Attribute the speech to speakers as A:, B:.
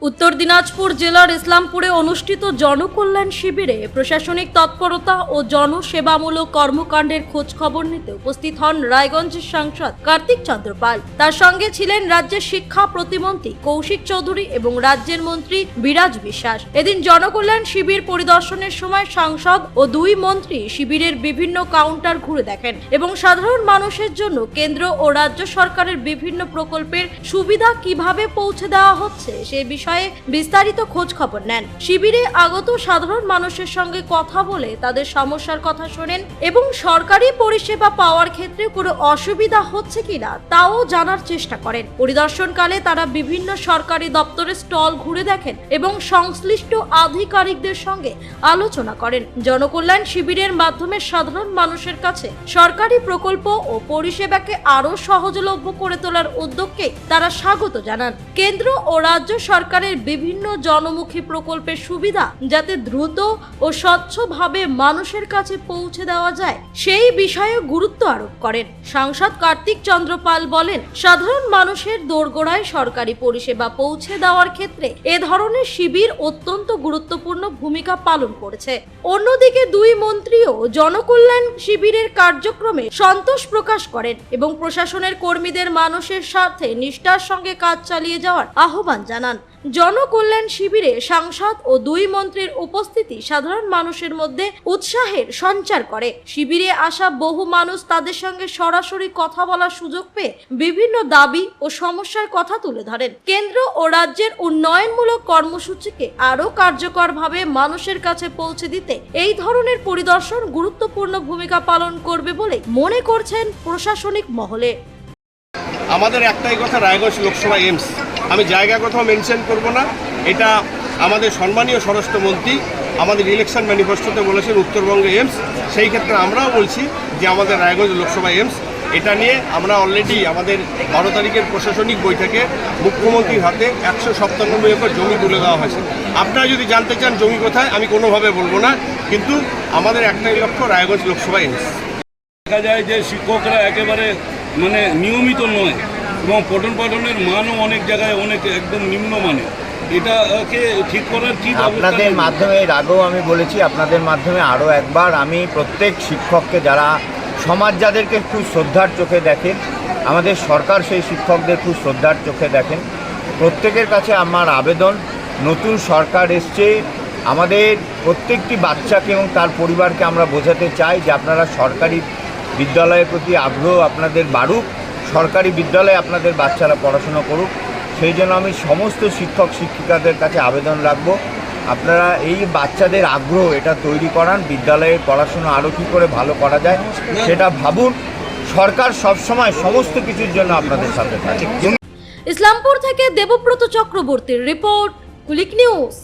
A: উত্তর দিনাজপুর জেলার ইসলামপুরে অনুষ্ঠিত জনকল্যাণ শিবিরে প্রশাসনিক তৎপরতা ও জনসেবামূলক কর্মকাণ্ডের খোঁজ খবর নিতে উপস্থিত হন রায়গঞ্জের সাংসদ কার্তিক চন্দ্র পাল। তার সঙ্গে ছিলেন রাজ্যের শিক্ষা প্রতিমন্ত্রী কৌশিক চৌধুরী এবং রাজ্যের মন্ত্রী বিরাজ বিশ্বাস। এদিন জনকল্যাণ শিবির পরিদর্শনের সময় সাংসদ ও দুই মন্ত্রী শিবিরের বিভিন্ন কাউন্টার ঘুরে দেখেন এবং সাধারণ মানুষের জন্য কেন্দ্র ও রাজ্য সরকারের বিভিন্ন প্রকল্পের সুবিধা কিভাবে পৌঁছে দেওয়া হচ্ছে সে বিষয়ে বিস্তারিত খোঁজ খবর নেন। শিবিরে আগত সাধারণ মানুষের সঙ্গে কথা বলে তাদের সমস্যার কথা শোনেন এবং সরকারি পরিষেবা পাওয়ার ক্ষেত্রে কোনো অসুবিধা হচ্ছে কিনা তাও জানার চেষ্টা করেন। পরিদর্শনকালে তারা বিভিন্ন সরকারি দপ্তরের স্টল ঘুরে দেখেন এবং সংশ্লিষ্ট আধিকারিকদের সঙ্গে আলোচনা করেন। জনকল্যাণ শিবিরের মাধ্যমে সাধারণ মানুষের কাছে সরকারি প্রকল্প ও পরিষেবাকে আরো সহজলভ্য করে তোলার উদ্যোগকে তারা স্বাগত জানান। কেন্দ্র ও রাজ্য সরকারের বিভিন্ন জনমুখী প্রকল্পের সুবিধা যাতে দ্রুত ও স্বচ্ছভাবে মানুষের কাছে পৌঁছে দেওয়া যায় সেই বিষয়ে গুরুত্ব আরোপ করেন। সাংসদ কার্তিক চন্দ্র পাল বলেন, সাধারণ মানুষের দোরগোড়ায় সরকারি পরিষেবা পৌঁছে দেওয়ার ক্ষেত্রে এ ধরনের শিবির অত্যন্ত গুরুত্বপূর্ণ ভূমিকা পালন করেছে। অন্যদিকে দুই মন্ত্রীও জনকল্যাণ শিবিরের কার্যক্রমে সন্তোষ প্রকাশ করেন এবং প্রশাসনের কর্মীদের মানুষের স্বার্থে নিষ্ঠার সঙ্গে কাজ চালিয়ে যাওয়ার আহ্বান জানান। জনকল্যাণ শিবিরে সাংসদ ও দুই মন্ত্রীর উপস্থিতি সাধারণ মানুষের মধ্যে উৎসাহের সঞ্চার করে। শিবিরে আসা বহু মানুষ তাদের সঙ্গে সরাসরি কথা বলার সুযোগ পেয়ে বিভিন্ন দাবি ও সমস্যার কথা তুলে ধরেন। কেন্দ্র ও রাজ্যের উন্নয়নমূলক কর্মসূচিকে আরো কার্যকরভাবে মানুষের কাছে পৌঁছে দিতে এই ধরনের পরিদর্শন গুরুত্বপূর্ণ ভূমিকা পালন করবে বলে মনে করছেন প্রশাসনিক মহলে।
B: আমাদের একটাই কথা, রায়গঞ্জ লোকসভা এইমস, আমি জায়গা কোথাও মেনশন করব না। এটা আমাদের সম্মানীয় স্বরাষ্ট্রমন্ত্রী আমাদের ইলেকশন ম্যানিফেস্টোতে বলেছেন উত্তরবঙ্গে এইমস, সেই ক্ষেত্রে আমরাও বলছি যে আমাদের রায়গঞ্জ লোকসভা এইমস। এটা নিয়ে আমরা অলরেডি আমাদের 12 তারিখের প্রশাসনিক বৈঠকে মুখ্যমন্ত্রীর হাতে 197 একর জমি তুলে দেওয়া হয়েছে। আপনারা যদি জানতে চান জমি কোথায়, আমি কোনোভাবে বলবো না, কিন্তু আমাদের একটাই লক্ষ্য রায়গঞ্জ লোকসভা এইমস।
C: দেখা যায় যে শিক্ষকরা একেবারে নিয়মিত নয় এবং পঠন পাঠনের মানও অনেক জায়গায় অনেক একদম নিম্নমানের। এটাকে ঠিক করার কি
D: আপনাদের মাধ্যমে এর আগেও আমি বলেছি, আপনাদের মাধ্যমে আরও একবার আমি প্রত্যেক শিক্ষককে, যারা সমাজ যাদেরকে খুব শ্রদ্ধার চোখে দেখেন, আমাদের সরকার সেই শিক্ষকদের খুব শ্রদ্ধার চোখে দেখেন, প্রত্যেকের কাছে আমার আবেদন, নতুন সরকার এসছে, আমাদের প্রত্যেকটি বাচ্চাকে এবং তার পরিবারকে আমরা বোঝাতে চাই যে আপনারা সরকারি বিদ্যালয়ের প্রতি আগ্রহ আপনাদের বাড়ুক, সরকারি বিদ্যালয়ে আপনাদের বাচ্চারা পড়াশোনা করুক। সেই জন্য আমি সমস্ত শিক্ষক শিক্ষিকাদের কাছে আবেদন রাখবো, আপনারা এই বাচ্চাদের আগ্রহ এটা তৈরি করান, বিদ্যালয়ের পড়াশোনা আরও কী করে ভালো করা যায় সেটা ভাবুন। সরকার সবসময় সমস্ত কিছুর জন্য আপনাদের সাথে থাকে।
A: ইসলামপুর থেকে দেবব্রত চক্রবর্তীর রিপোর্ট, কুলিক নিউজ।